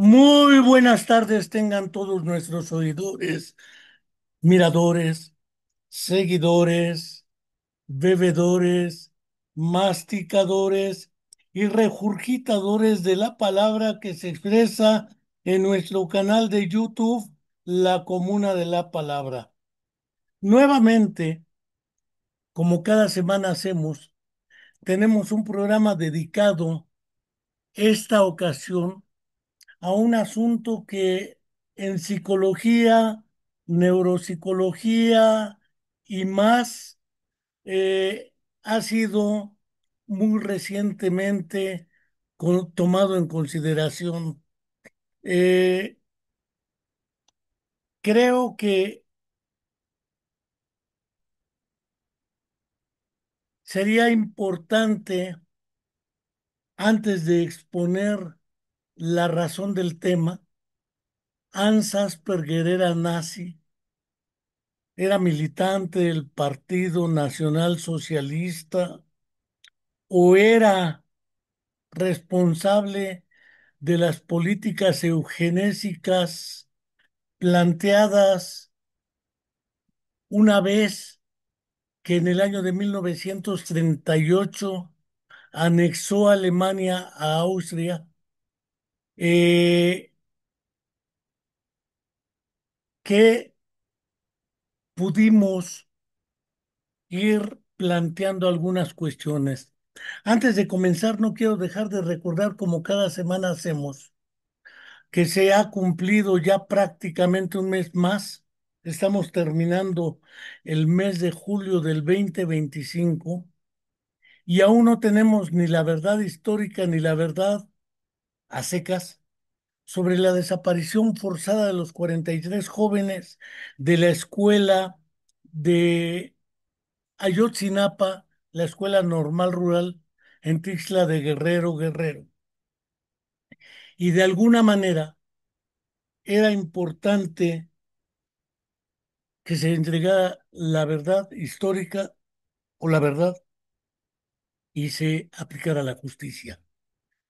Muy buenas tardes tengan todos nuestros oidores, miradores, seguidores, bebedores, masticadores y regurgitadores de la palabra que se expresa en nuestro canal de YouTube, La Comuna de la Palabra. Nuevamente, como cada semana hacemos, tenemos un programa dedicado esta ocasión a un asunto que en psicología, neuropsicología y más ha sido muy recientemente tomado en consideración. Eh, Creo que sería importante, antes de exponer la razón del tema, Hans Asperger era nazi, era militante del Partido Nacional Socialista o era responsable de las políticas eugenésicas planteadas una vez que en el año de 1938 anexó Alemania a Austria, eh, que pudimos ir planteando algunas cuestiones. Antes de comenzar, no quiero dejar de recordar, como cada semana hacemos, que se ha cumplido ya prácticamente un mes más. Estamos terminando el mes de julio del 2025 y aún no tenemos ni la verdad histórica ni la verdad a secas sobre la desaparición forzada de los 43 jóvenes de la escuela de Ayotzinapa, la escuela normal rural en Tixla de Guerrero, Guerrero. Y de alguna manera era importante que se entregara la verdad histórica o la verdad y se aplicara la justicia,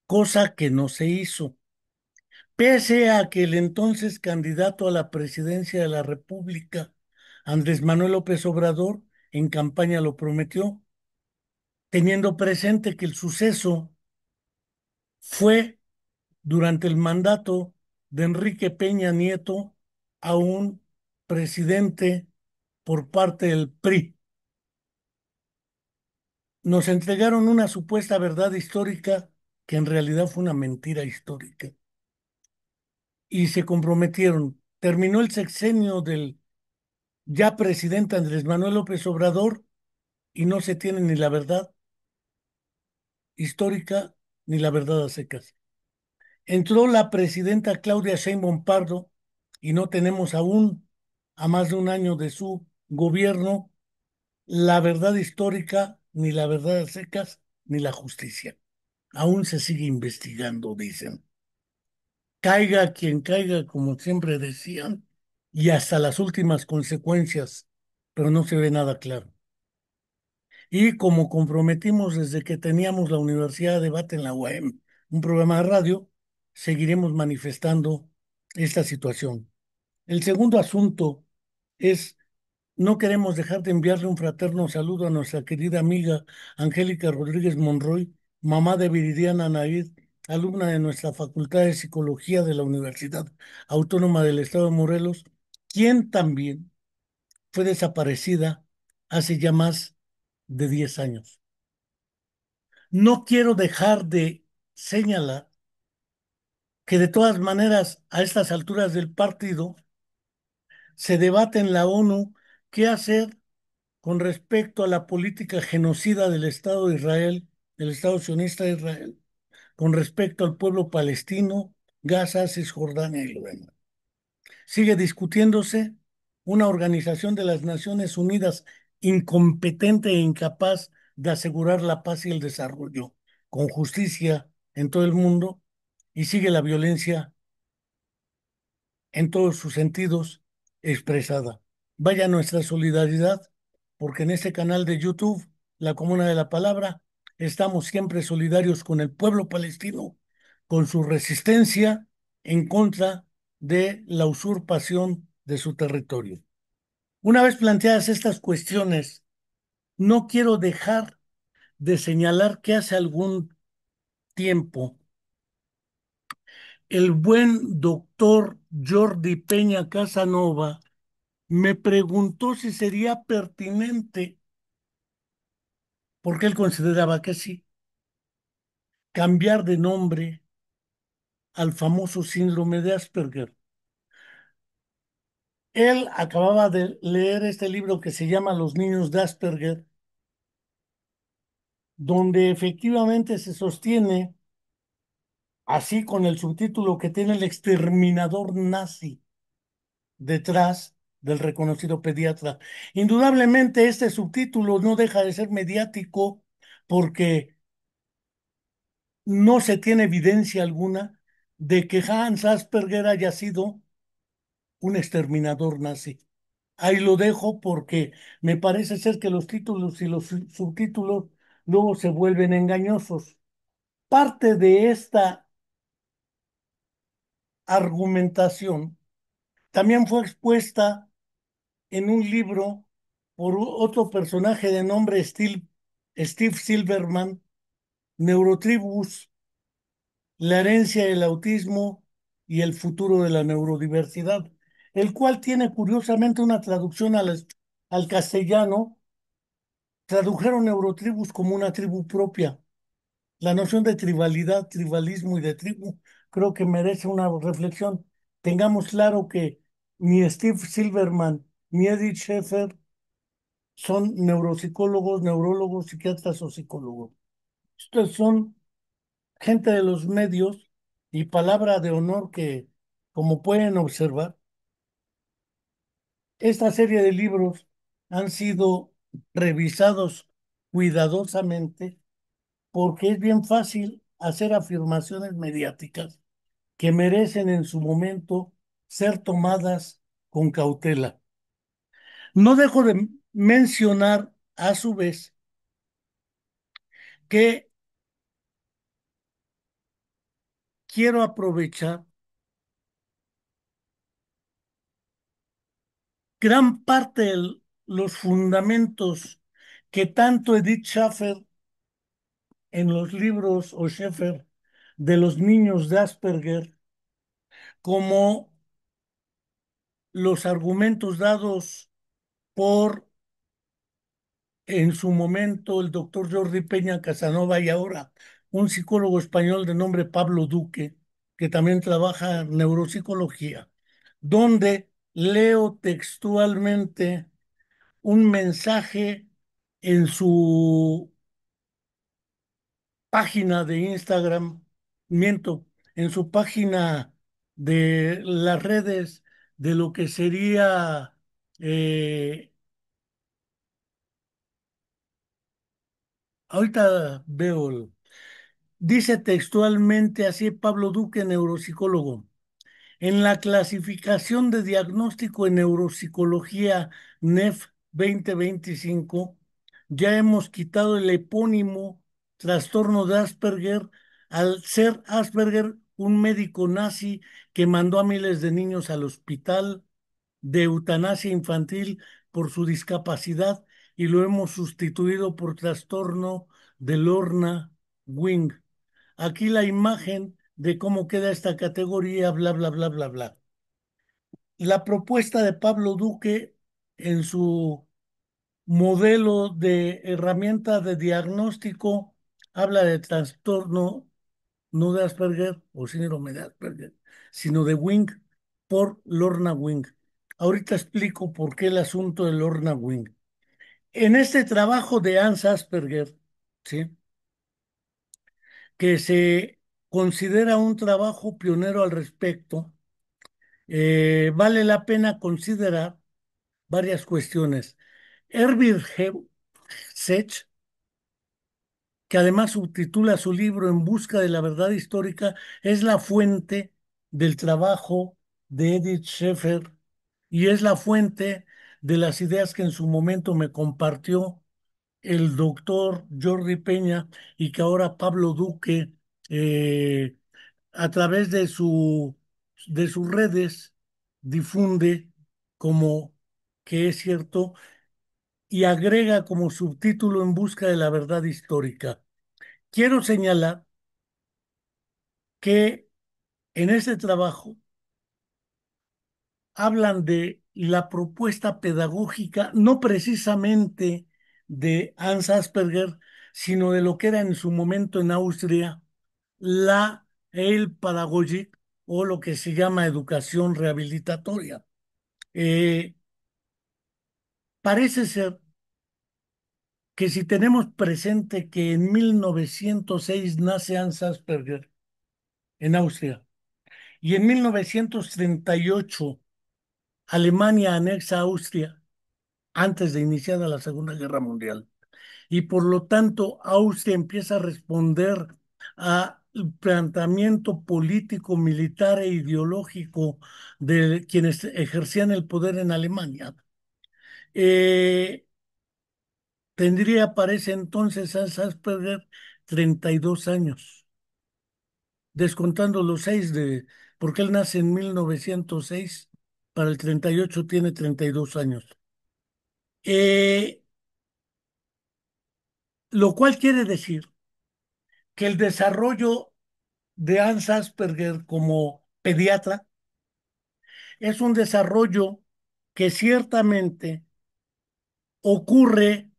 cosa que no se hizo. Pese a que el entonces candidato a la presidencia de la República, Andrés Manuel López Obrador, en campaña lo prometió, teniendo presente que el suceso fue durante el mandato de Enrique Peña Nieto a un presidente por parte del PRI. Nos entregaron una supuesta verdad histórica que en realidad fue una mentira histórica. Y se comprometieron. Terminó el sexenio del ya presidente Andrés Manuel López Obrador y no se tiene ni la verdad histórica ni la verdad a secas. Entró la presidenta Claudia Sheinbaum Pardo y no tenemos aún, a más de un año de su gobierno, la verdad histórica, ni la verdad a secas, ni la justicia. Aún se sigue investigando, dicen. Caiga quien caiga, como siempre decían, y hasta las últimas consecuencias, pero no se ve nada claro. Y como comprometimos desde que teníamos la Universidad de Debate en la UAM, un programa de radio, seguiremos manifestando esta situación. El segundo asunto es, no queremos dejar de enviarle un fraterno saludo a nuestra querida amiga Angélica Rodríguez Monroy, mamá de Viridiana Naid, alumna de nuestra Facultad de Psicología de la Universidad Autónoma del Estado de Morelos, quien también fue desaparecida hace ya más de 10 años. No quiero dejar de señalar que de todas maneras, a estas alturas del partido, se debate en la ONU qué hacer con respecto a la política genocida del Estado de Israel, del Estado sionista de Israel, con respecto al pueblo palestino, Gaza, Cisjordania y lo demás. Sigue discutiéndose una organización de las Naciones Unidas incompetente e incapaz de asegurar la paz y el desarrollo con justicia en todo el mundo, y sigue la violencia en todos sus sentidos expresada. Vaya nuestra solidaridad, porque en este canal de YouTube, La Comuna de la Palabra, estamos siempre solidarios con el pueblo palestino, con su resistencia en contra de la usurpación de su territorio. Una vez planteadas estas cuestiones, no quiero dejar de señalar que hace algún tiempo el buen doctor Jordi Peña Casanova me preguntó si sería pertinente, porque él consideraba que sí, cambiar de nombre al famoso síndrome de Asperger. Él acababa de leer este libro que se llama Los niños de Asperger, donde efectivamente se sostiene, así con el subtítulo que tiene, el exterminador nazi detrás del reconocido pediatra. Indudablemente este subtítulo no deja de ser mediático porque no se tiene evidencia alguna de que Hans Asperger haya sido un exterminador nazi. Ahí lo dejo porque me parece ser que los títulos y los subtítulos luego se vuelven engañosos. Parte de esta argumentación también fue expuesta en un libro por otro personaje de nombre Steve Silverman, Neurotribus, la herencia del autismo y el futuro de la neurodiversidad, el cual tiene curiosamente una traducción al castellano. Tradujeron Neurotribus como una tribu propia. La noción de tribalidad, tribalismo y de tribu creo que merece una reflexión. Tengamos claro que ni Steve Silverman ni Edith Schaefer son neuropsicólogos, neurólogos, psiquiatras o psicólogos. Estos son gente de los medios y palabra de honor que, como pueden observar, esta serie de libros han sido revisados cuidadosamente porque es bien fácil hacer afirmaciones mediáticas que merecen en su momento ser tomadas con cautela. No dejo de mencionar a su vez que quiero aprovechar gran parte de los fundamentos que tanto Edith Schaefer en los libros o Schaefer de los niños de Asperger como los argumentos dados por en su momento el doctor Jordi Peña Casanova y ahora un psicólogo español de nombre Pablo Duque, que también trabaja en neuropsicología, donde leo textualmente un mensaje en su página de Instagram, miento, en su página de las redes de lo que sería, eh, ahorita veo. Dice textualmente así Pablo Duque, neuropsicólogo. En la clasificación de diagnóstico en neuropsicología NEF 2025, ya hemos quitado el epónimo trastorno de Asperger al ser Asperger un médico nazi que mandó a miles de niños al hospital de eutanasia infantil por su discapacidad y lo hemos sustituido por trastorno de Lorna-Wing. Aquí la imagen de cómo queda esta categoría, bla, bla, bla, bla, bla. La propuesta de Pablo Duque en su modelo de herramienta de diagnóstico habla de trastorno no de Asperger o síndrome de Asperger, sino de Wing por Lorna Wing. Ahorita explico por qué el asunto de Lorna Wing. En este trabajo de Hans Asperger, ¿sí? Que se considera un trabajo pionero al respecto, vale la pena considerar varias cuestiones. Herbert Sech, que además subtitula su libro En busca de la verdad histórica, es la fuente del trabajo de Edith Schaefer y es la fuente de las ideas que en su momento me compartió el doctor Jordi Peña y que ahora Pablo Duque, a través de su de sus redes difunde como que es cierto y agrega como subtítulo en busca de la verdad histórica. Quiero señalar que en ese trabajo hablan de la propuesta pedagógica, no precisamente de Hans Asperger, sino de lo que era en su momento en Austria la Heilpädagogik o lo que se llama educación rehabilitatoria. Eh, Parece ser que si tenemos presente que en 1906 nace Hans Asperger en Austria y en 1938 Alemania anexa Austria antes de iniciada la Segunda Guerra Mundial. Y por lo tanto, Austria empieza a responder al planteamiento político, militar e ideológico de quienes ejercían el poder en Alemania. Eh, Tendría para ese entonces a Asperger 32 años, descontando los 6 porque él nace en 1906, para el 38 tiene 32 años. Eh, lo cual quiere decir que el desarrollo de Hans Asperger como pediatra es un desarrollo que ciertamente ocurre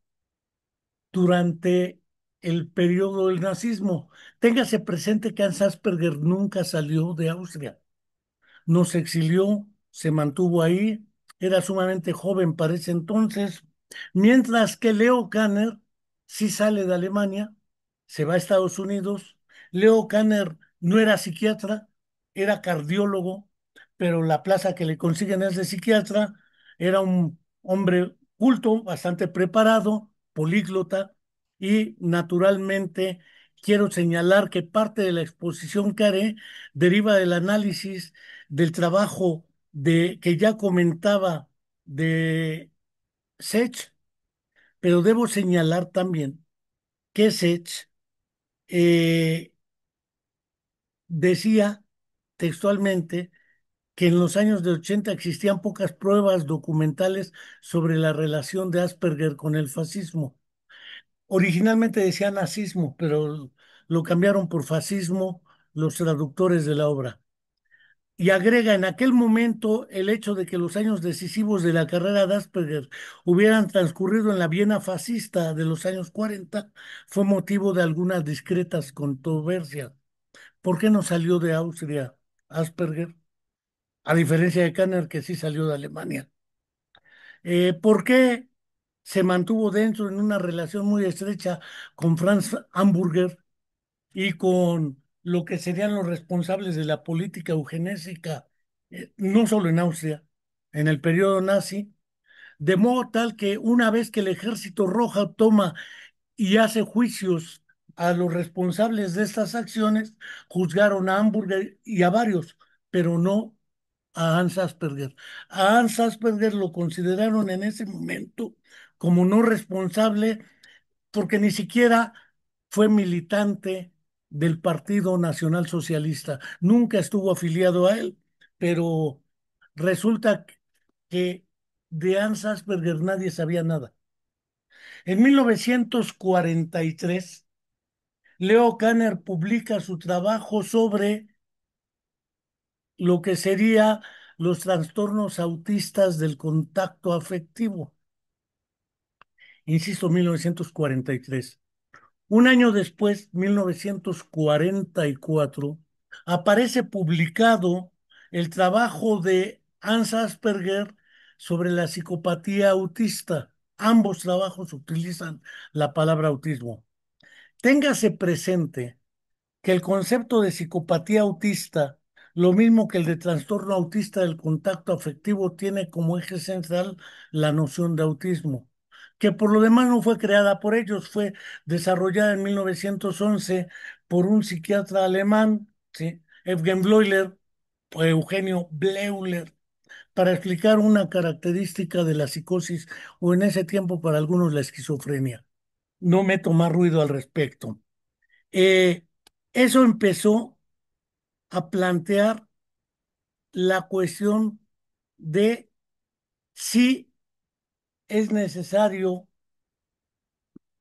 durante el periodo del nazismo. Téngase presente que Hans Asperger nunca salió de Austria, no se exilió, se mantuvo ahí, era sumamente joven para ese entonces, mientras que Leo Kanner sí sale de Alemania, se va a Estados Unidos. Leo Kanner no era psiquiatra, era cardiólogo, pero la plaza que le consiguen es de psiquiatra, era un hombre culto, bastante preparado, políglota, y naturalmente quiero señalar que parte de la exposición que haré deriva del análisis del trabajo que ya comentaba de Sech, pero debo señalar también que Sech eh, decía textualmente que en los años de 80 existían pocas pruebas documentales sobre la relación de Asperger con el fascismo. Originalmente decía nazismo, pero lo cambiaron por fascismo los traductores de la obra. Y agrega en aquel momento el hecho de que los años decisivos de la carrera de Asperger hubieran transcurrido en la Viena fascista de los años 40 fue motivo de algunas discretas controversias. ¿Por qué no salió de Austria Asperger? A diferencia de Kanner, que sí salió de Alemania. ¿Por qué se mantuvo dentro en una relación muy estrecha con Franz Hamburger y con lo que serían los responsables de la política eugenésica, no solo en Austria, en el periodo nazi, de modo tal que una vez que el Ejército Rojo toma y hace juicios a los responsables de estas acciones, juzgaron a Hamburger y a varios, pero no a Hans Asperger. A Hans Asperger lo consideraron en ese momento como no responsable porque ni siquiera fue militante del Partido Nacional Socialista. Nunca estuvo afiliado a él, pero resulta que de Hans Asperger nadie sabía nada. En 1943, Leo Kanner publica su trabajo sobre lo que sería los trastornos autistas del contacto afectivo. Insisto, 1943. Un año después, 1944, aparece publicado el trabajo de Hans Asperger sobre la psicopatía autista. Ambos trabajos utilizan la palabra autismo. Téngase presente que el concepto de psicopatía autista, lo mismo que el de trastorno autista del contacto afectivo, tiene como eje central la noción de autismo, que por lo demás no fue creada por ellos, fue desarrollada en 1911 por un psiquiatra alemán, ¿sí? Evgen Bleuler o Eugenio Bleuler, para explicar una característica de la psicosis o en ese tiempo para algunos la esquizofrenia. No meto más ruido al respecto. Eh, Eso empezó a plantear la cuestión de si es necesario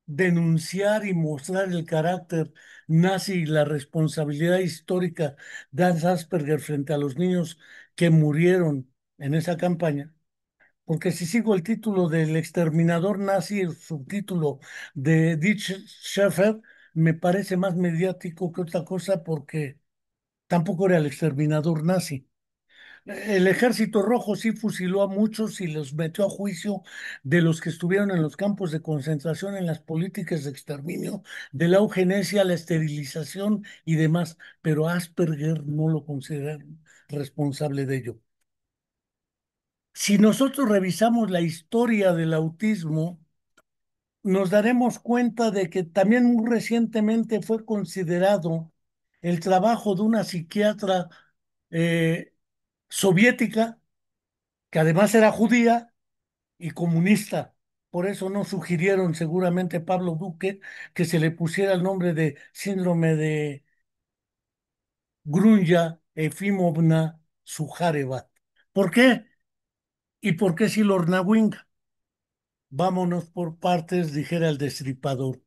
denunciar y mostrar el carácter nazi y la responsabilidad histórica de Hans Asperger frente a los niños que murieron en esa campaña. Porque si sigo el título del exterminador nazi, el subtítulo de Dietrich Schäfer, me parece más mediático que otra cosa porque tampoco era el exterminador nazi. El Ejército Rojo sí fusiló a muchos y los metió a juicio de los que estuvieron en los campos de concentración, en las políticas de exterminio, de la eugenesia, la esterilización y demás, pero Asperger no lo consideran responsable de ello. Si nosotros revisamos la historia del autismo, nos daremos cuenta de que también muy recientemente fue considerado el trabajo de una psiquiatra eh, soviética, que además era judía y comunista. Por eso no sugirieron seguramente Pablo Duque que se le pusiera el nombre de síndrome de Grunja Efimovna Sujareva. ¿Por qué? ¿Y por qué si Lorna Wing? Vámonos por partes, dijera el destripador.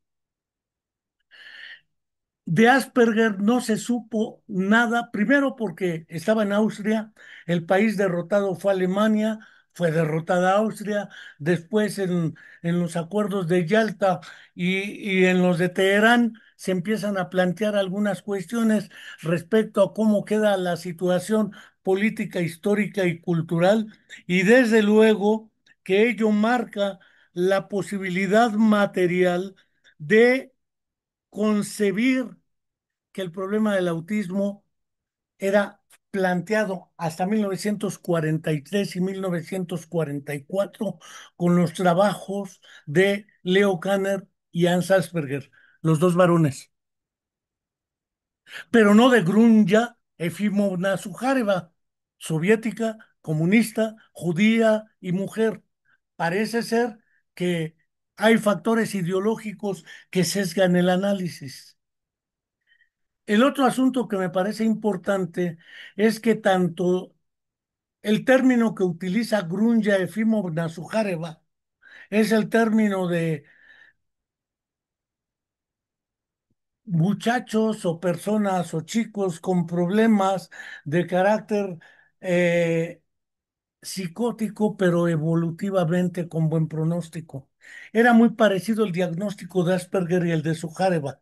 De Asperger no se supo nada, primero porque estaba en Austria, el país derrotado fue Alemania, fue derrotada Austria, después en los acuerdos de Yalta y en los de Teherán se empiezan a plantear algunas cuestiones respecto a cómo queda la situación política, histórica y cultural, y desde luego que ello marca la posibilidad material de concebir que el problema del autismo era planteado hasta 1943 y 1944 con los trabajos de Leo Kanner y Hans Asperger, los dos varones, pero no de Grunja Efimovna Sujareva, soviética, comunista, judía y mujer. Parece ser que hay factores ideológicos que sesgan el análisis. El otro asunto que me parece importante es que tanto el término que utiliza Grunja Efimovna Sujareva es el término de muchachos o personas o chicos con problemas de carácter eh, psicótico, pero evolutivamente con buen pronóstico. Era muy parecido el diagnóstico de Asperger y el de Sujareva.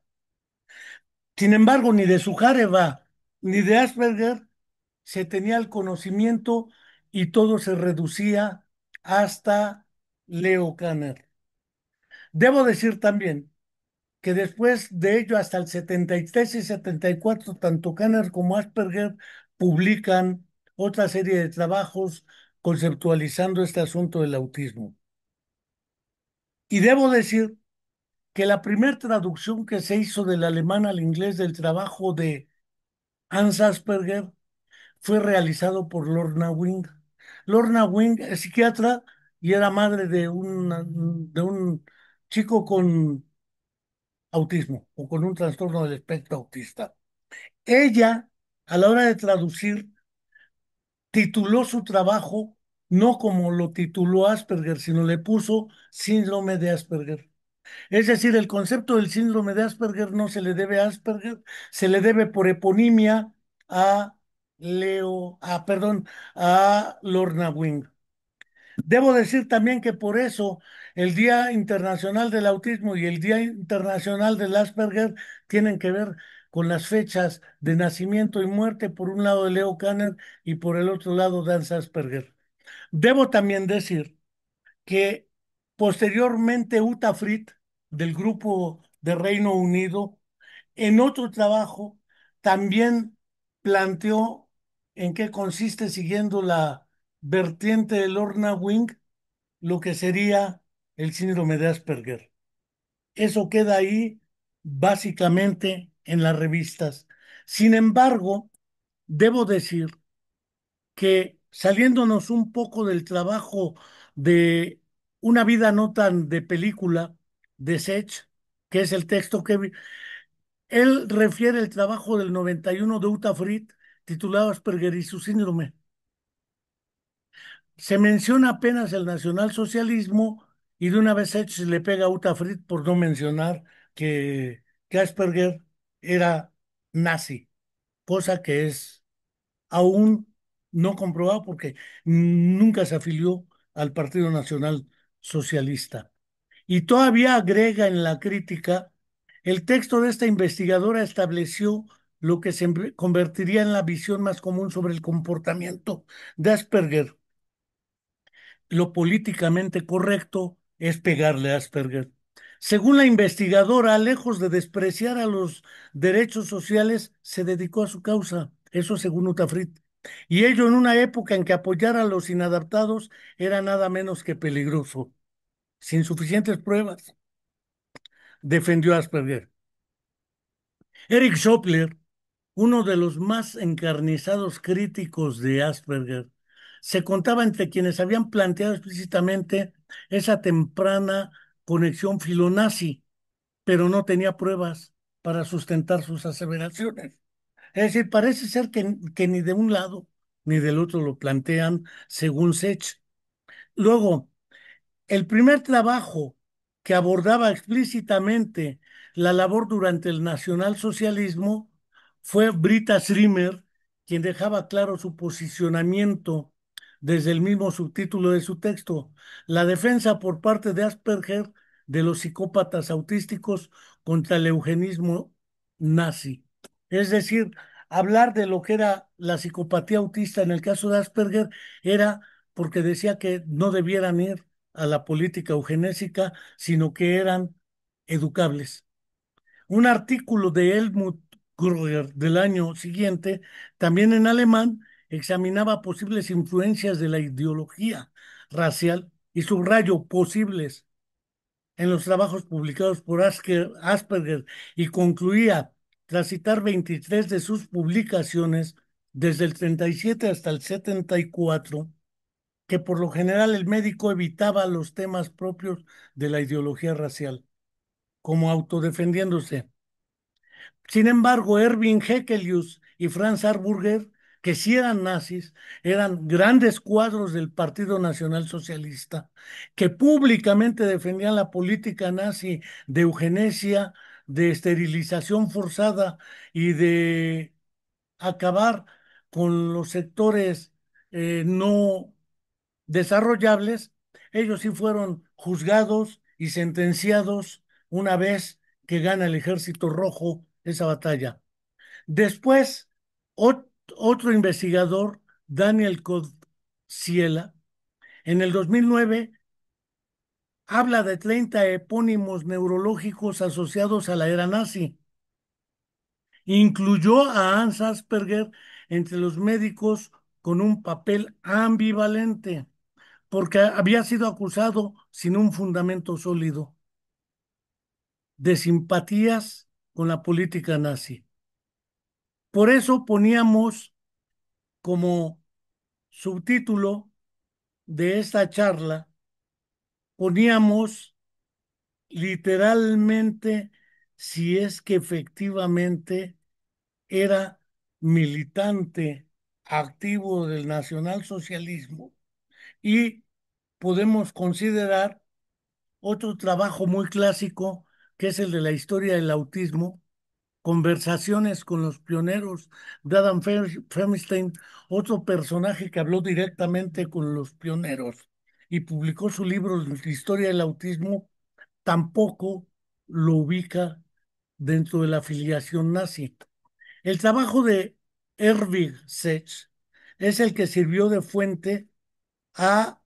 Sin embargo, ni de Sujareva ni de Asperger se tenía el conocimiento y todo se reducía hasta Leo Kanner. Debo decir también que después de ello, hasta el 73 y 74, tanto Kanner como Asperger publican otra serie de trabajos conceptualizando este asunto del autismo. Y debo decir que la primera traducción que se hizo del alemán al inglés del trabajo de Hans Asperger fue realizado por Lorna Wing. Lorna Wing es psiquiatra y era madre de un chico con autismo o con un trastorno del espectro autista. Ella, a la hora de traducir, tituló su trabajo no como lo tituló Asperger, sino le puso síndrome de Asperger. Es decir, el concepto del síndrome de Asperger no se le debe a Asperger, se le debe por eponimia a perdón, a Lorna Wing. Debo decir también que por eso el Día Internacional del Autismo y el Día Internacional del Asperger tienen que ver con las fechas de nacimiento y muerte, por un lado de Leo Kanner y por el otro lado de Hans Asperger. Debo también decir que posteriormente Uta Frith, del grupo de Reino Unido, en otro trabajo también planteó en qué consiste, siguiendo la vertiente de Lorna Wing, lo que sería el síndrome de Asperger. Eso queda ahí básicamente en las revistas. Sin embargo, debo decir que saliéndonos un poco del trabajo de Una vida no tan de película de Sech, que es el texto que él refiere el trabajo del 91 de Uta Frith titulado Asperger y su síndrome. Se menciona apenas el nacionalsocialismo y de una vez se le pega a Uta Fried por no mencionar que Asperger era nazi, cosa que es aún no comprobado porque nunca se afilió al Partido Nacional Socialista. Y todavía agrega en la crítica, el texto de esta investigadora estableció lo que se convertiría en la visión más común sobre el comportamiento de Asperger. Lo políticamente correcto es pegarle a Asperger. Según la investigadora, lejos de despreciar a los derechos sociales, se dedicó a su causa, eso según Utafrit. Y ello en una época en que apoyar a los inadaptados era nada menos que peligroso. Sin suficientes pruebas, defendió a Asperger. Eric Schopler, uno de los más encarnizados críticos de Asperger, se contaba entre quienes habían planteado explícitamente esa temprana conexión filonazi, pero no tenía pruebas para sustentar sus aseveraciones. Es decir, parece ser que ni de un lado ni del otro lo plantean según Sech. Luego, el primer trabajo que abordaba explícitamente la labor durante el nacionalsocialismo fue Brita Schremer, quien dejaba claro su posicionamiento desde el mismo subtítulo de su texto, la defensa por parte de Asperger de los psicópatas autísticos contra el eugenismo nazi. Es decir, hablar de lo que era la psicopatía autista en el caso de Asperger era porque decía que no debieran ir a la política eugenésica, sino que eran educables. Un artículo de Helmut Krüger del año siguiente, también en alemán, examinaba posibles influencias de la ideología racial y subrayo posibles en los trabajos publicados por Asperger y concluía, tras citar 23 de sus publicaciones, desde el 37 hasta el 74, que por lo general el médico evitaba los temas propios de la ideología racial, como autodefendiéndose. Sin embargo, Erwin Hekelius y Franz Harburger, que sí eran nazis, eran grandes cuadros del Partido Nacional Socialista, que públicamente defendían la política nazi de eugenesia, de esterilización forzada y de acabar con los sectores no desarrollables. Ellos sí fueron juzgados y sentenciados una vez que gana el Ejército Rojo esa batalla. Después, otro investigador, Daniel Koziela, en el 2009 habla de 30 epónimos neurológicos asociados a la era nazi. Incluyó a Hans Asperger entre los médicos con un papel ambivalente, porque había sido acusado sin un fundamento sólido de simpatías con la política nazi. Por eso poníamos como subtítulo de esta charla, poníamos literalmente si es que efectivamente era militante activo del nacionalsocialismo y podemos considerar otro trabajo muy clásico que es el de la historia del autismo, conversaciones con los pioneros de Adam Feinstein, otro personaje que habló directamente con los pioneros y publicó su libro de Historia del Autismo, tampoco lo ubica dentro de la afiliación nazi. El trabajo de Erwin Sech es el que sirvió de fuente a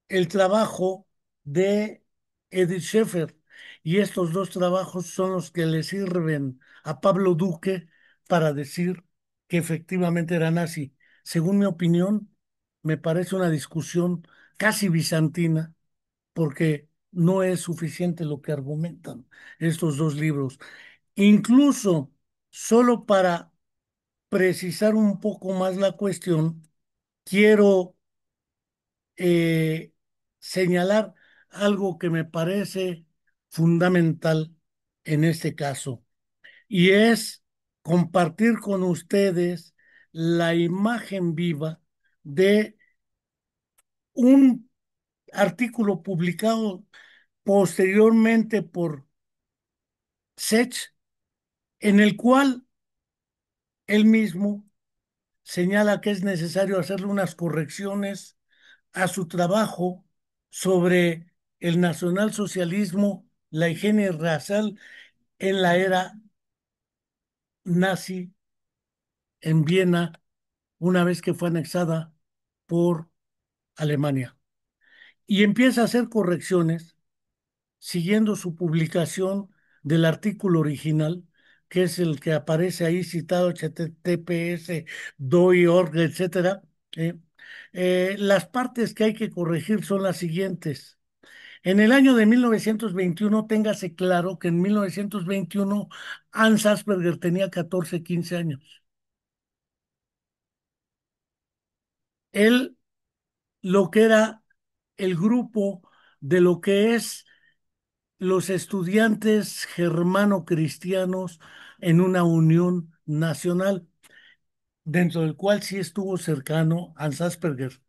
el trabajo de Edith Schaeffer. Y estos dos trabajos son los que le sirven a Pablo Duque para decir que efectivamente era nazi. Según mi opinión, me parece una discusión casi bizantina, porque no es suficiente lo que argumentan estos dos libros. Incluso, solo para precisar un poco más la cuestión, quiero eh, señalar algo que me parece fundamental en este caso, y es compartir con ustedes la imagen viva de un artículo publicado posteriormente por Sech, en el cual él mismo señala que es necesario hacerle unas correcciones a su trabajo sobre el nacionalsocialismo, la higiene racial en la era nazi en Viena, una vez que fue anexada por Alemania. Y empieza a hacer correcciones siguiendo su publicación del artículo original, que es el que aparece ahí citado, https, doi.org, etcétera. ¿Eh? Las partes que hay que corregir son las siguientes. En el año de 1921, téngase claro que en 1921 Hans Asperger tenía 14, 15 años. Él, lo que era el grupo de lo que es los estudiantes germano-cristianos en una unión nacional, dentro del cual sí estuvo cercano Hans Asperger.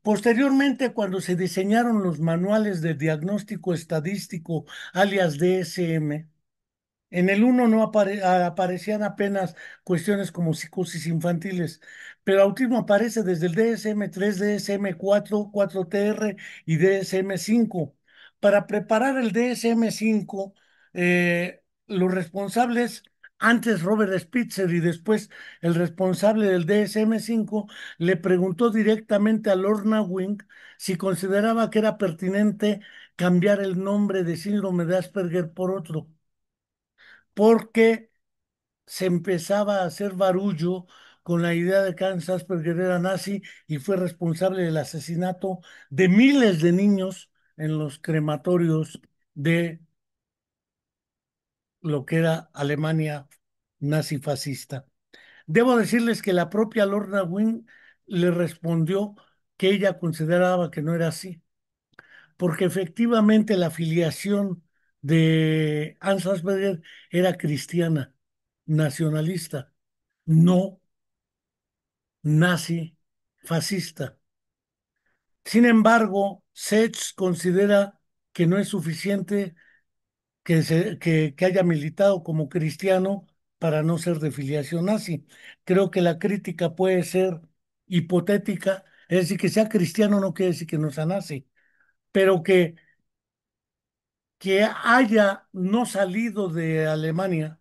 Posteriormente, cuando se diseñaron los manuales de diagnóstico estadístico, alias DSM, en el uno no aparecían apenas cuestiones como psicosis infantiles, pero autismo aparece desde el DSM-3, DSM-4, 4TR y DSM-5. Para preparar el DSM-5, los responsables, antes Robert Spitzer y después el responsable del DSM-5, le preguntó directamente a Lorna Wing si consideraba que era pertinente cambiar el nombre de síndrome de Asperger por otro, porque se empezaba a hacer barullo con la idea de que Hans Asperger era nazi y fue responsable del asesinato de miles de niños en los crematorios de lo que era Alemania nazi-fascista. Debo decirles que la propia Lorna Wing le respondió que ella consideraba que no era así, porque efectivamente la filiación de Hans Asperger era cristiana, nacionalista, no nazi, fascista. Sin embargo, Sech considera que no es suficiente que haya militado como cristiano para no ser de filiación nazi. Creo que la crítica puede ser hipotética, es decir, que sea cristiano no quiere decir que no sea nazi, pero que haya no salido de Alemania,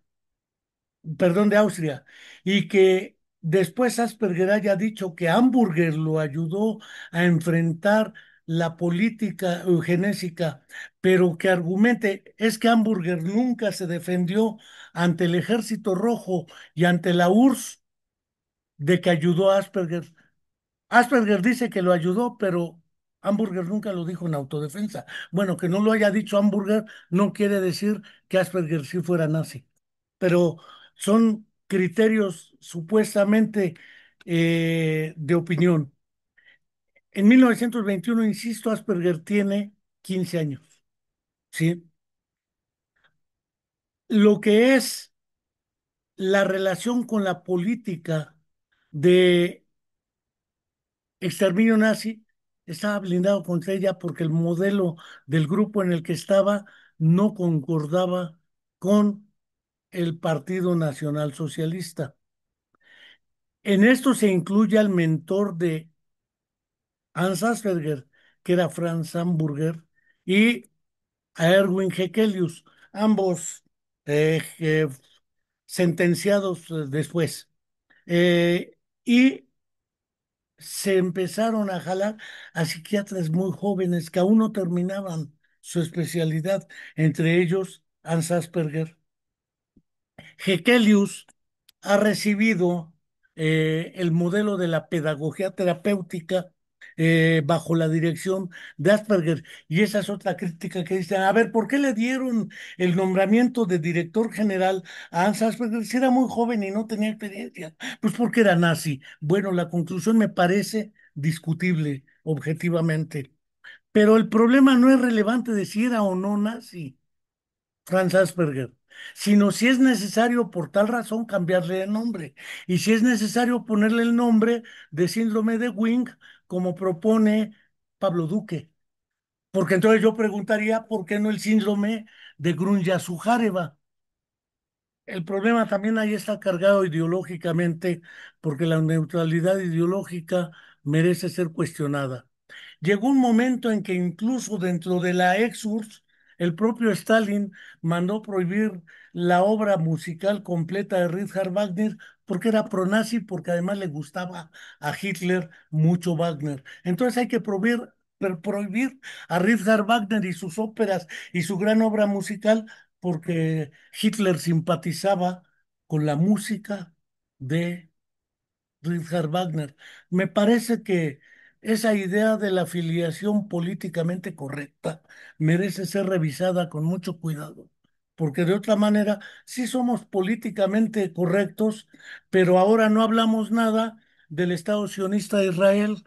perdón, de Austria, y que después Asperger haya dicho que Hamburger lo ayudó a enfrentar la política eugenésica, pero que argumente es que Hamburger nunca se defendió ante el Ejército Rojo y ante la URSS de que ayudó a Asperger. Asperger dice que lo ayudó, pero Hamburger nunca lo dijo en autodefensa. Bueno, que no lo haya dicho Hamburger no quiere decir que Asperger sí fuera nazi, pero son criterios supuestamente de opinión. En 1921, insisto, Asperger tiene 15 años, ¿sí? Lo que es la relación con la política de exterminio nazi estaba blindado contra ella porque el modelo del grupo en el que estaba no concordaba con el Partido Nacional Socialista. En esto se incluye al mentor de Hans Asperger, que era Franz Hamburger, y a Erwin Hekelius, ambos sentenciados después. Y se empezaron a jalar a psiquiatras muy jóvenes que aún no terminaban su especialidad, entre ellos Hans Asperger. Hekelius ha recibido el modelo de la pedagogía terapéutica bajo la dirección de Asperger. Y esa es otra crítica que dicen, a ver, ¿por qué le dieron el nombramiento de director general a Hans Asperger si era muy joven y no tenía experiencia? Pues porque era nazi. Bueno, la conclusión me parece discutible objetivamente. Pero el problema no es relevante de si era o no nazi. Franz Asperger, sino si es necesario por tal razón cambiarle el nombre y si es necesario ponerle el nombre de síndrome de Wing, como propone Pablo Duque. Porque entonces yo preguntaría, ¿por qué no el síndrome de Grunja-Sujáreva? El problema también ahí está cargado ideológicamente, porque la neutralidad ideológica merece ser cuestionada. Llegó un momento en que incluso dentro de la ex-URSS, el propio Stalin mandó prohibir la obra musical completa de Richard Wagner porque era pronazi, porque además le gustaba a Hitler mucho Wagner. Entonces hay que prohibir a Richard Wagner y sus óperas y su gran obra musical porque Hitler simpatizaba con la música de Richard Wagner. Me parece que esa idea de la afiliación políticamente correcta merece ser revisada con mucho cuidado, porque de otra manera sí somos políticamente correctos, pero ahora no hablamos nada del Estado sionista de Israel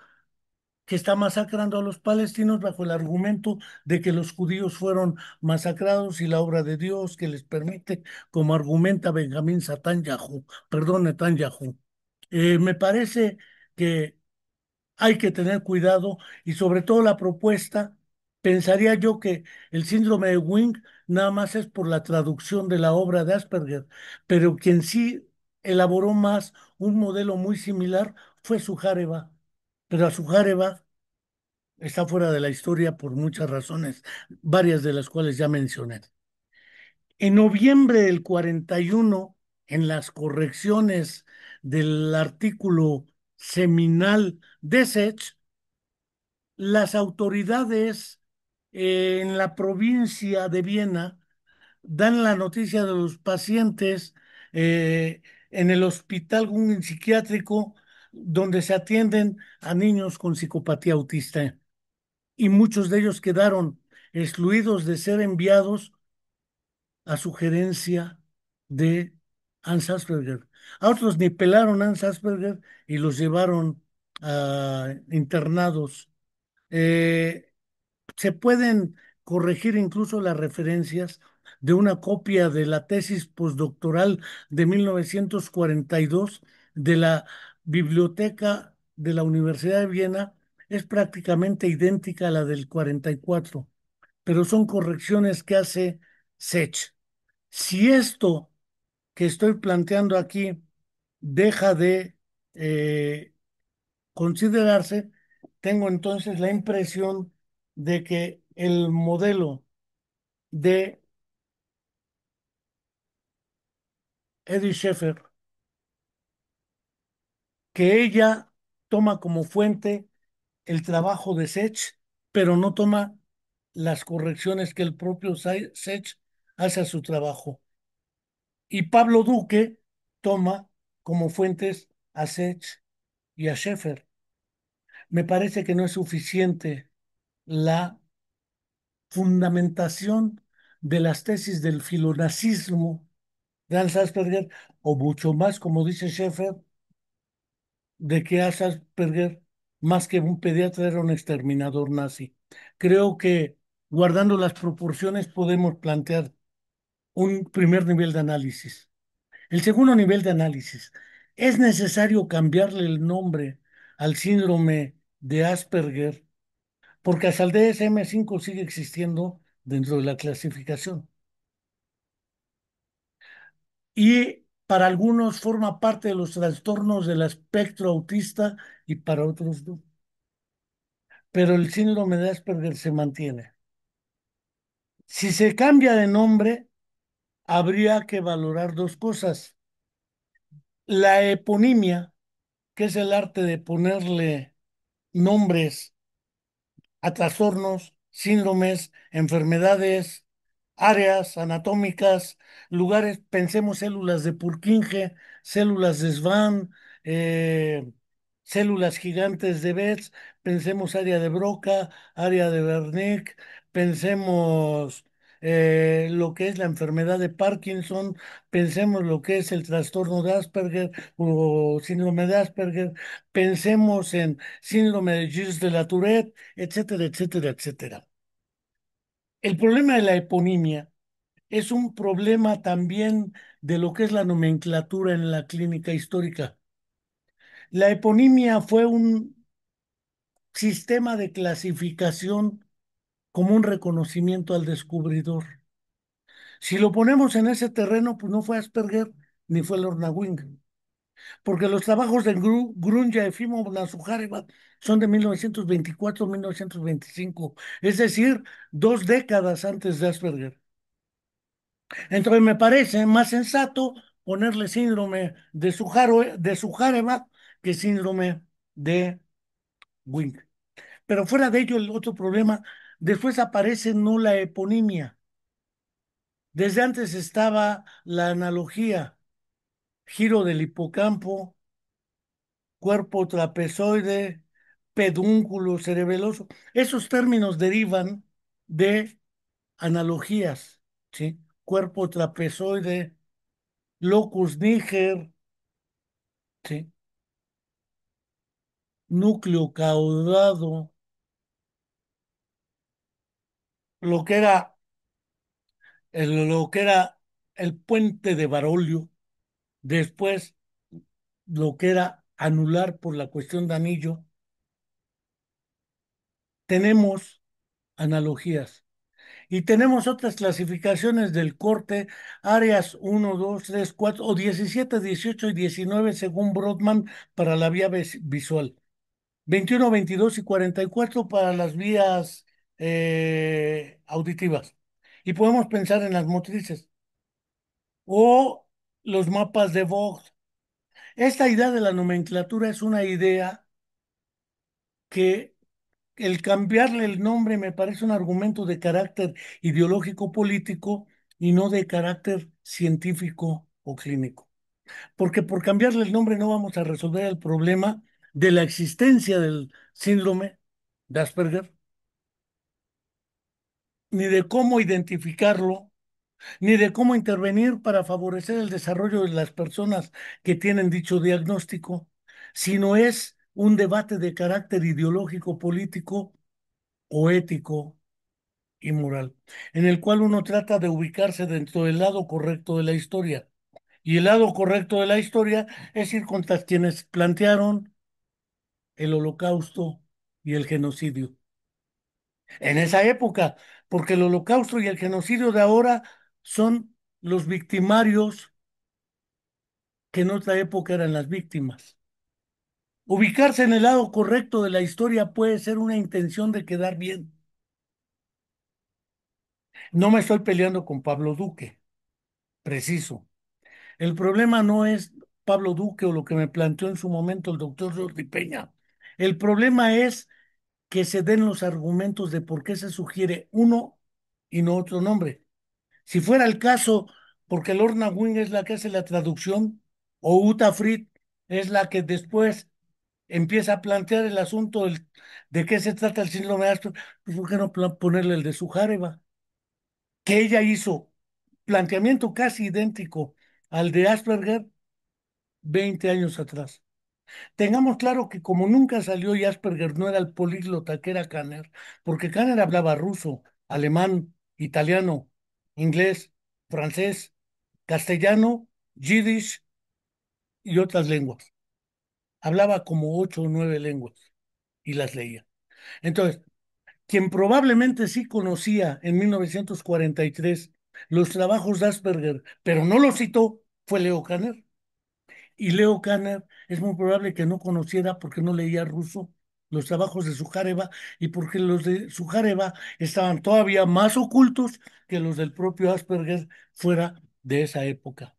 que está masacrando a los palestinos bajo el argumento de que los judíos fueron masacrados y la obra de Dios que les permite, como argumenta Benjamín Netanyahu, perdón, Netanyahu. Me parece que hay que tener cuidado y sobre todo la propuesta, pensaría yo que el síndrome de Wing nada más es por la traducción de la obra de Asperger, pero quien sí elaboró más un modelo muy similar fue Sujareva. Pero a Sujareva está fuera de la historia por muchas razones, varias de las cuales ya mencioné. En noviembre del 41, en las correcciones del artículo seminal de Sech, las autoridades en la provincia de Viena dan la noticia de los pacientes eh, en el hospital un psiquiátrico donde se atienden a niños con psicopatía autista y muchos de ellos quedaron excluidos de ser enviados a sugerencia de Hans Asperger. A otros ni pelaron a Hans Asperger y los llevaron internados. Eh, Se pueden corregir incluso las referencias de una copia de la tesis postdoctoral de 1942 de la Biblioteca de la Universidad de Viena. Es prácticamente idéntica a la del 44, pero son correcciones que hace Sech. Si esto que estoy planteando aquí deja de eh, considerarse, tengo entonces la impresión de que el modelo de Eddie Sheffer, que ella toma como fuente el trabajo de Sech, pero no toma las correcciones que el propio Sech hace a su trabajo. Y Pablo Duque toma como fuentes a Sech y a Sheffer. Me parece que no es suficiente la fundamentación de las tesis del filonazismo de Hans Asperger, o mucho más, como dice Sheffer, de que Hans Asperger, más que un pediatra, era un exterminador nazi. Creo que, guardando las proporciones, podemos plantear un primer nivel de análisis. El segundo nivel de análisis, ¿es necesario cambiarle el nombre al síndrome de Asperger? Porque hasta el DSM-5 sigue existiendo dentro de la clasificación. Y para algunos forma parte de los trastornos del espectro autista y para otros no. Pero el síndrome de Asperger se mantiene. Si se cambia de nombre, habría que valorar dos cosas. La eponimia, que es el arte de ponerle nombres a trastornos, síndromes, enfermedades, áreas anatómicas, lugares, pensemos células de Purkinje, células de Schwann, eh, células gigantes de Betz, pensemos área de Broca, área de Wernicke, pensemos lo que es la enfermedad de Parkinson, pensemos lo que es el trastorno de Asperger o síndrome de Asperger, pensemos en síndrome de Gilles de la Tourette, etcétera, etcétera, etcétera. El problema de la eponimia es un problema también de lo que es la nomenclatura en la clínica histórica. La eponimia fue un sistema de clasificación como un reconocimiento al descubridor. Si lo ponemos en ese terreno, pues no fue Asperger ni fue Lorna Wing, porque los trabajos de Grunja, Efimov, Nazujareva son de 1924-1925, es decir, 2 décadas antes de Asperger. Entonces me parece más sensato ponerle síndrome de Sujareva que síndrome de Wing. Pero fuera de ello, el otro problema, después aparece no la eponimia. Desde antes estaba la analogía, giro del hipocampo, cuerpo trapezoide, pedúnculo cerebeloso. Esos términos derivan de analogías, ¿sí? Cuerpo trapezoide, locus níger, ¿sí? Núcleo caudado, lo que era lo que era el puente de Barolio, después lo que era anular por la cuestión de anillo, tenemos analogías. Y tenemos otras clasificaciones del corte, áreas 1, 2, 3, 4 o 17, 18 y 19 según Brodmann para la vía visual. 21, 22 y 44 para las vías auditivas. Y podemos pensar en las motrices o los mapas de Vogt. Esta idea de la nomenclatura es una idea que el cambiarle el nombre me parece un argumento de carácter ideológico político y no de carácter científico o clínico. Porque por cambiarle el nombre no vamos a resolver el problema de la existencia del síndrome de Asperger, ni de cómo identificarlo, ni de cómo intervenir para favorecer el desarrollo de las personas que tienen dicho diagnóstico, sino es un debate de carácter ideológico, político o ético y moral, en el cual uno trata de ubicarse dentro del lado correcto de la historia. Y el lado correcto de la historia es ir contra quienes plantearon el holocausto y el genocidio. En esa época, porque el holocausto y el genocidio de ahora son los victimarios que en otra época eran las víctimas. Ubicarse en el lado correcto de la historia puede ser una intención de quedar bien. No me estoy peleando con Pablo Duque, preciso. El problema no es Pablo Duque o lo que me planteó en su momento el doctor Jordi Peña. El problema es que se den los argumentos de por qué se sugiere uno y no otro nombre. Si fuera el caso, porque Lorna Wing es la que hace la traducción o Uta Fried es la que después empieza a plantear el asunto de qué se trata el síndrome de Asperger, pues ¿por qué no ponerle el de Sujareva? Que ella hizo planteamiento casi idéntico al de Asperger 20 años atrás. Tengamos claro que como nunca salió y Asperger no era el políglota que era Kanner, porque Kanner hablaba ruso, alemán, italiano, inglés, francés, castellano, yiddish y otras lenguas. Hablaba como 8 o 9 lenguas y las leía. Entonces, quien probablemente sí conocía en 1943 los trabajos de Asperger, pero no los citó, fue Leo Kanner. Y Leo Kanner es muy probable que no conociera porque no leía ruso los trabajos de Sujareva y porque los de Sujareva estaban todavía más ocultos que los del propio Asperger fuera de esa época.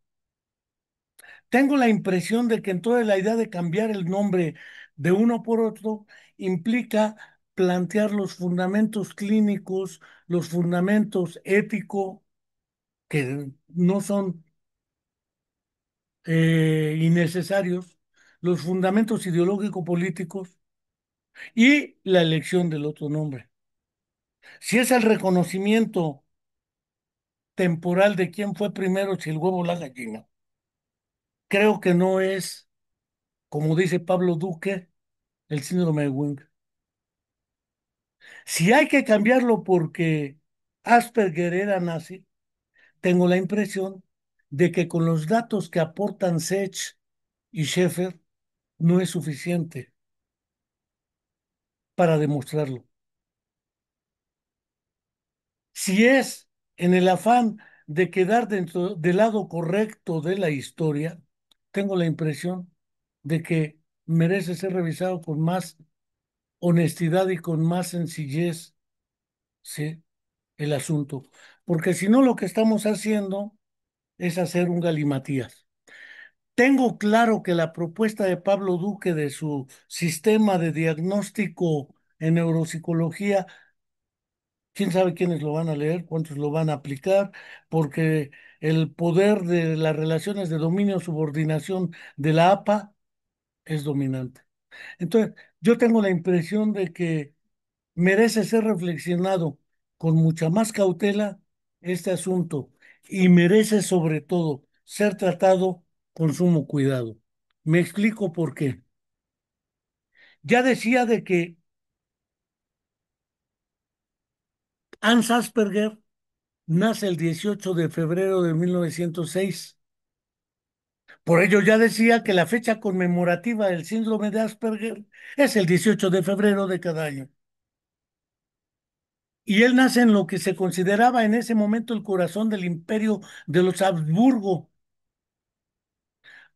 Tengo la impresión de que en toda la idea de cambiar el nombre de uno por otro implica plantear los fundamentos clínicos, los fundamentos éticos, que no son innecesarios, los fundamentos ideológico-políticos y la elección del otro nombre. Si es el reconocimiento temporal de quién fue primero, si el huevo o la gallina, creo que no es, como dice Pablo Duque, el síndrome de Wing. Si hay que cambiarlo porque Asperger era nazi, tengo la impresión de que con los datos que aportan Sech y Schaeffer no es suficiente. para demostrarlo. Si es en el afán de quedar dentro del lado correcto de la historia, tengo la impresión de que merece ser revisado con más honestidad y con más sencillez, ¿sí? El asunto. Porque si no, lo que estamos haciendo es hacer un galimatías. Tengo claro que la propuesta de Pablo Duque de su sistema de diagnóstico en neuropsicología, quién sabe quiénes lo van a leer, cuántos lo van a aplicar, porque el poder de las relaciones de dominio-subordinación de la APA es dominante. Entonces, yo tengo la impresión de que merece ser reflexionado con mucha más cautela este asunto y merece sobre todo ser tratado con sumo cuidado. Me explico por qué. Ya decía de que Hans Asperger nace el 18 de febrero de 1906. Por ello ya decía que la fecha conmemorativa del síndrome de Asperger es el 18 de febrero de cada año. Y él nace en lo que se consideraba en ese momento el corazón del imperio de los Habsburgo,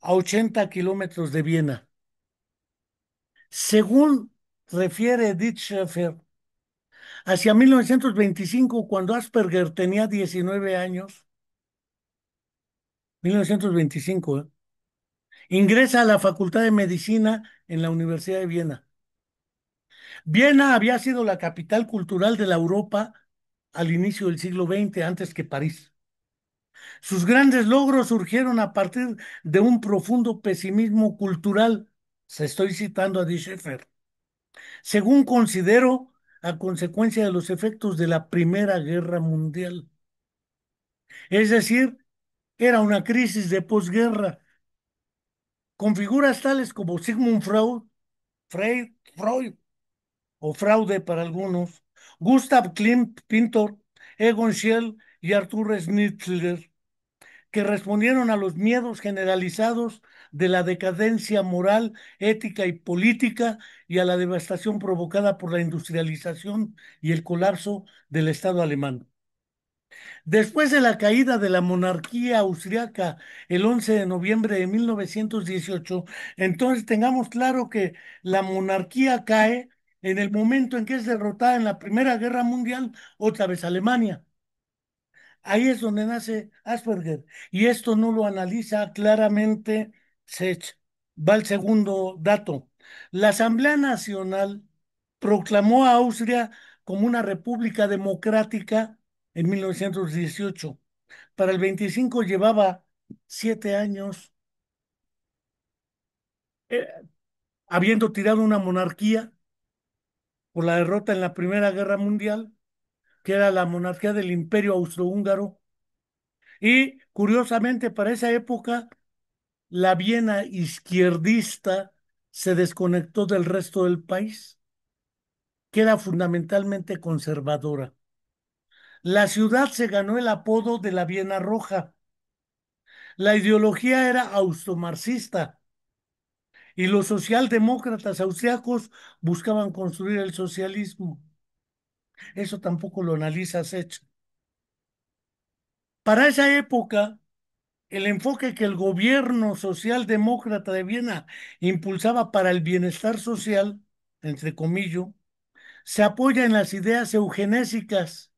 a 80 kilómetros de Viena. Según refiere Edith Schaeffer, hacia 1925, cuando Asperger tenía 19 años, 1925, ingresa a la Facultad de Medicina en la Universidad de Viena. Viena había sido la capital cultural de la Europa al inicio del siglo XX, antes que París. Sus grandes logros surgieron a partir de un profundo pesimismo cultural. Se estoy citando a Die Scheffer. Según considero, a consecuencia de los efectos de la Primera Guerra Mundial. Es decir, era una crisis de posguerra, con figuras tales como Sigmund Freud o Fraude para algunos, Gustav Klimt Pintor, Egon Schiele y Arthur Schnitzler, que respondieron a los miedos generalizados de la decadencia moral, ética y política y a la devastación provocada por la industrialización y el colapso del Estado alemán. Después de la caída de la monarquía austriaca el 11 de noviembre de 1918, entonces tengamos claro que la monarquía cae en el momento en que es derrotada en la Primera Guerra Mundial otra vez Alemania. Ahí es donde nace Asperger. Y esto no lo analiza claramente Sech. Va el segundo dato. La Asamblea Nacional proclamó a Austria como una república democrática en 1918. Para el 25 llevaba 7 años eh, habiendo tirado una monarquía por la derrota en la Primera Guerra Mundial, que era la monarquía del Imperio Austrohúngaro. Y curiosamente, para esa época, la Viena izquierdista se desconectó del resto del país, que era fundamentalmente conservadora. La ciudad se ganó el apodo de la Viena Roja. La ideología era austromarxista y los socialdemócratas austriacos buscaban construir el socialismo. Eso tampoco lo analiza Sech. Para esa época, el enfoque que el gobierno socialdemócrata de Viena impulsaba para el bienestar social, entre comillas, se apoya en las ideas eugenésicas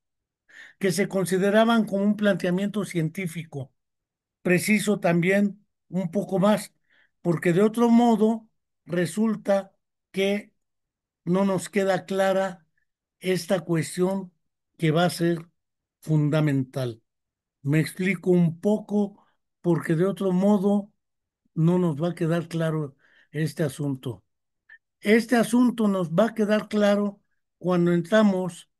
que se consideraban como un planteamiento científico. Preciso también un poco más, porque de otro modo resulta que no nos queda clara esta cuestión que va a ser fundamental. Me explico un poco, porque de otro modo no nos va a quedar claro este asunto. Este asunto nos va a quedar claro cuando entramos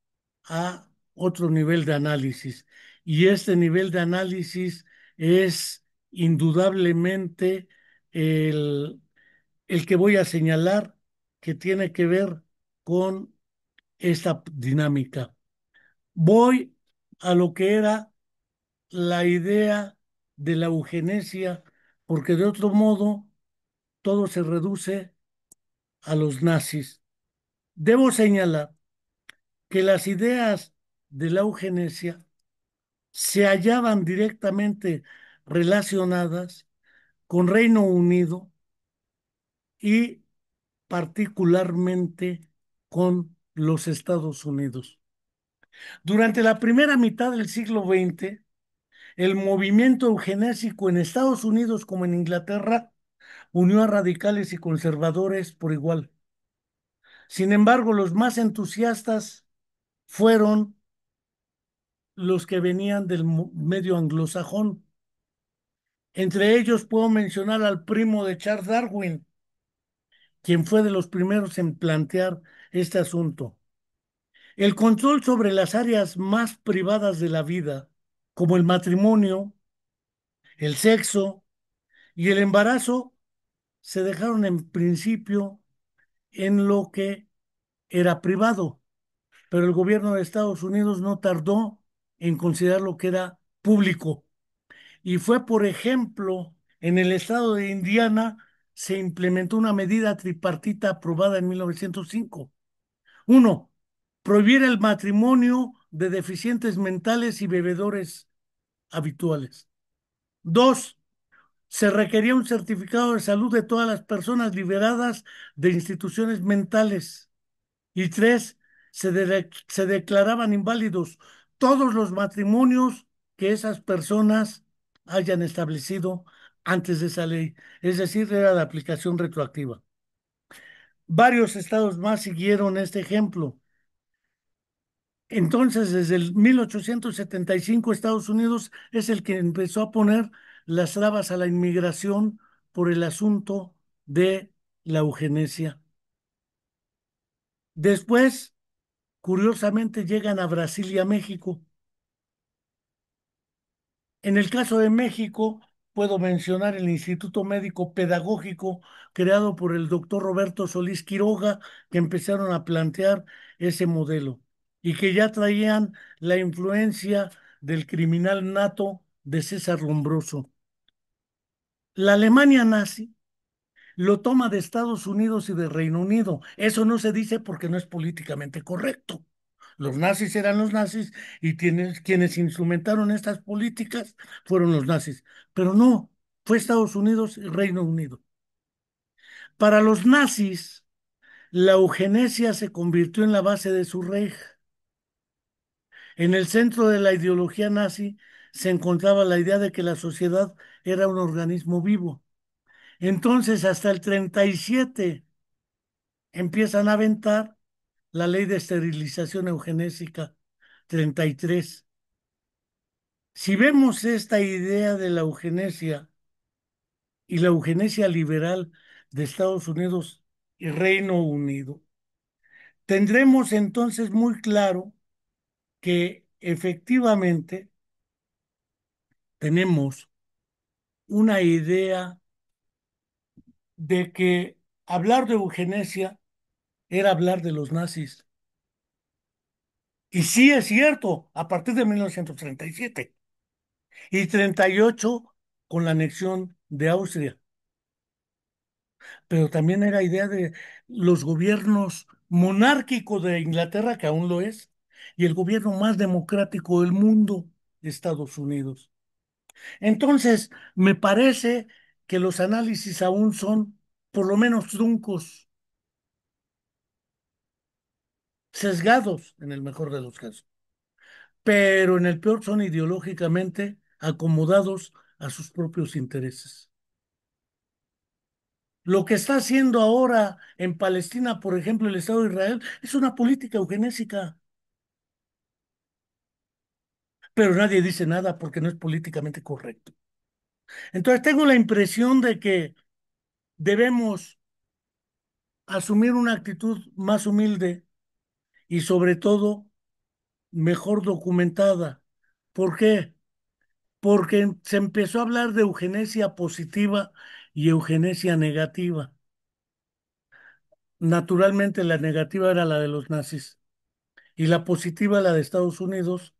a otro nivel de análisis. Y este nivel de análisis es indudablemente el, el que voy a señalar, que tiene que ver con esta dinámica. Voy a lo que era la idea de la eugenesia, porque de otro modo todo se reduce a los nazis. Debo señalar que las ideas de la eugenesia se hallaban directamente relacionadas con Reino Unido y particularmente con los Estados Unidos. Durante la primera mitad del siglo XX, el movimiento eugenésico en Estados Unidos como en Inglaterra unió a radicales y conservadores por igual. Sin embargo, los más entusiastas fueron los que venían del medio anglosajón. Entre ellos puedo mencionar al primo de Charles Darwin, quien fue de los primeros en plantear este asunto. El control sobre las áreas más privadas de la vida, como el matrimonio, el sexo y el embarazo, se dejaron en principio en lo que era privado, pero el gobierno de Estados Unidos no tardó en considerar lo que era público. Y fue, por ejemplo, en el estado de Indiana se implementó una medida tripartita aprobada en 1905. Uno, prohibir el matrimonio de deficientes mentales y bebedores habituales. Dos, se requería un certificado de salud de todas las personas liberadas de instituciones mentales. Y tres, se declaraban inválidos todos los matrimonios que esas personas hayan establecido antes de esa ley. Es decir, era de aplicación retroactiva. Varios estados más siguieron este ejemplo. Entonces, desde el 1875, Estados Unidos es el que empezó a poner las trabas a la inmigración por el asunto de la eugenesia. Después, curiosamente, llegan a Brasil y a México. En el caso de México, puedo mencionar el Instituto Médico Pedagógico creado por el doctor Roberto Solís Quiroga, que empezaron a plantear ese modelo y que ya traían la influencia del criminal nato de César Lombroso. La Alemania nazi lo toma de Estados Unidos y de Reino Unido. Eso no se dice porque no es políticamente correcto. Los nazis eran los nazis y quienes instrumentaron estas políticas fueron los nazis. Pero no, fue Estados Unidos y Reino Unido. Para los nazis, la eugenesia se convirtió en la base de su Reich. En el centro de la ideología nazi se encontraba la idea de que la sociedad era un organismo vivo. Entonces, hasta el 37 empiezan a aventar la ley de esterilización eugenésica 33. Si vemos esta idea de la eugenesia y la eugenesia liberal de Estados Unidos y Reino Unido, tendremos entonces muy claro que efectivamente tenemos una idea de que hablar de eugenesia era hablar de los nazis. Y sí es cierto, a partir de 1937 y 38 con la anexión de Austria. Pero también era idea de los gobiernos monárquicos de Inglaterra, que aún lo es, y el gobierno más democrático del mundo, Estados Unidos. Entonces, me parece que los análisis aún son por lo menos truncos, sesgados en el mejor de los casos, pero en el peor son ideológicamente acomodados a sus propios intereses. Lo que está haciendo ahora en Palestina, por ejemplo, el Estado de Israel, es una política eugenésica, pero nadie dice nada porque no es políticamente correcto. Entonces tengo la impresión de que debemos asumir una actitud más humilde y sobre todo mejor documentada. ¿Por qué? Porque se empezó a hablar de eugenesia positiva y eugenesia negativa. Naturalmente la negativa era la de los nazis y la positiva la de Estados Unidos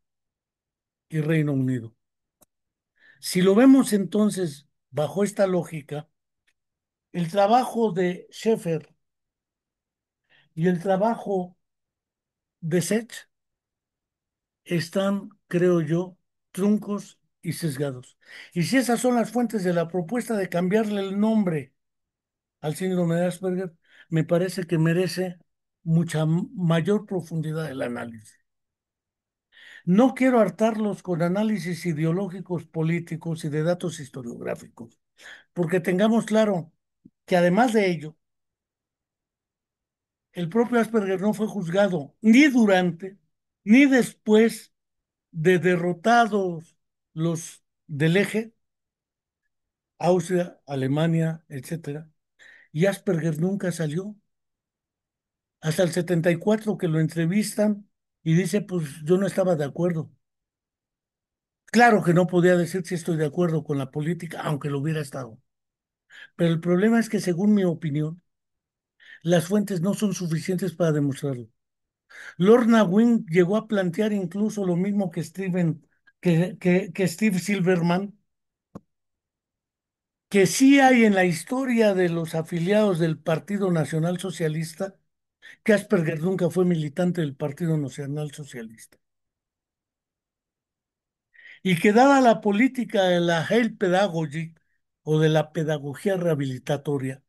y Reino Unido. Si lo vemos entonces bajo esta lógica, el trabajo de Schaeffer y el trabajo de Sech están, creo yo, truncos y sesgados. Y si esas son las fuentes de la propuesta de cambiarle el nombre al síndrome de Asperger, me parece que merece mucha mayor profundidad el análisis. No quiero hartarlos con análisis ideológicos, políticos y de datos historiográficos, porque tengamos claro que además de ello, el propio Asperger no fue juzgado ni durante ni después de derrotados los del eje, Austria, Alemania, etcétera, y Asperger nunca salió. Hasta el 74 que lo entrevistan y dice, pues yo no estaba de acuerdo. Claro que no podía decir si estoy de acuerdo con la política, aunque lo hubiera estado. Pero el problema es que, según mi opinión, las fuentes no son suficientes para demostrarlo. Lorna Wing llegó a plantear incluso lo mismo que que Steve Silverman, que sí hay en la historia de los afiliados del Partido Nacional Socialista, que Asperger nunca fue militante del Partido Nacional Socialista. Y que dada la política de la Health Pedagogy o de la pedagogía rehabilitatoria,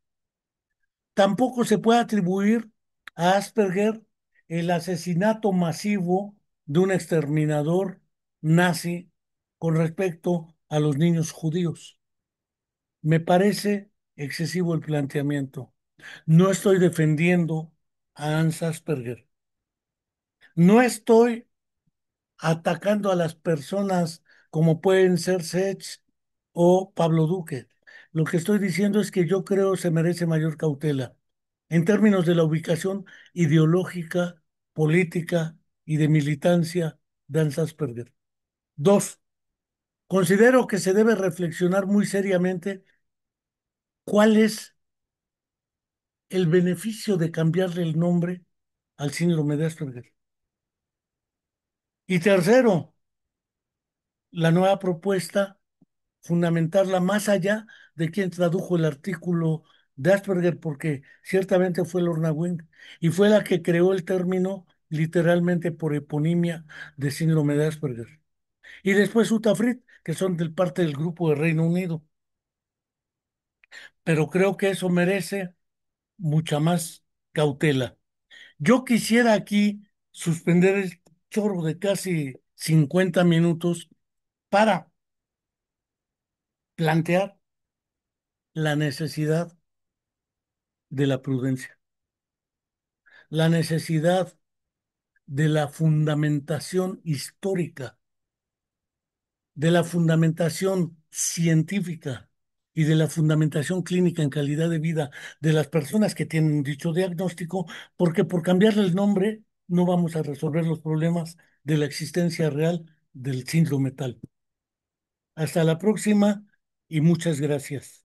tampoco se puede atribuir a Asperger el asesinato masivo de un exterminador nazi con respecto a los niños judíos. Me parece excesivo el planteamiento. No estoy defendiendo a Hans Asperger. No estoy atacando a las personas como pueden ser Sech o Pablo Duque. Lo que estoy diciendo es que yo creo se merece mayor cautela en términos de la ubicación ideológica, política y de militancia de Hans Asperger. Dos, considero que se debe reflexionar muy seriamente cuál es el beneficio de cambiarle el nombre al síndrome de Asperger. Y tercero, la nueva propuesta, fundamentarla más allá de quien tradujo el artículo de Asperger, porque ciertamente fue Lorna Wing y fue la que creó el término literalmente por eponimia de síndrome de Asperger. Y después Uta Frith, que son del parte del grupo de Reino Unido. Pero creo que eso merece mucha más cautela. Yo quisiera aquí suspender el choro de casi 50 minutos para plantear la necesidad de la prudencia, la necesidad de la fundamentación histórica, de la fundamentación científica y de la fundamentación clínica en calidad de vida de las personas que tienen dicho diagnóstico, porque por cambiarle el nombre no vamos a resolver los problemas de la existencia real del síndrome tal. Hasta la próxima y muchas gracias.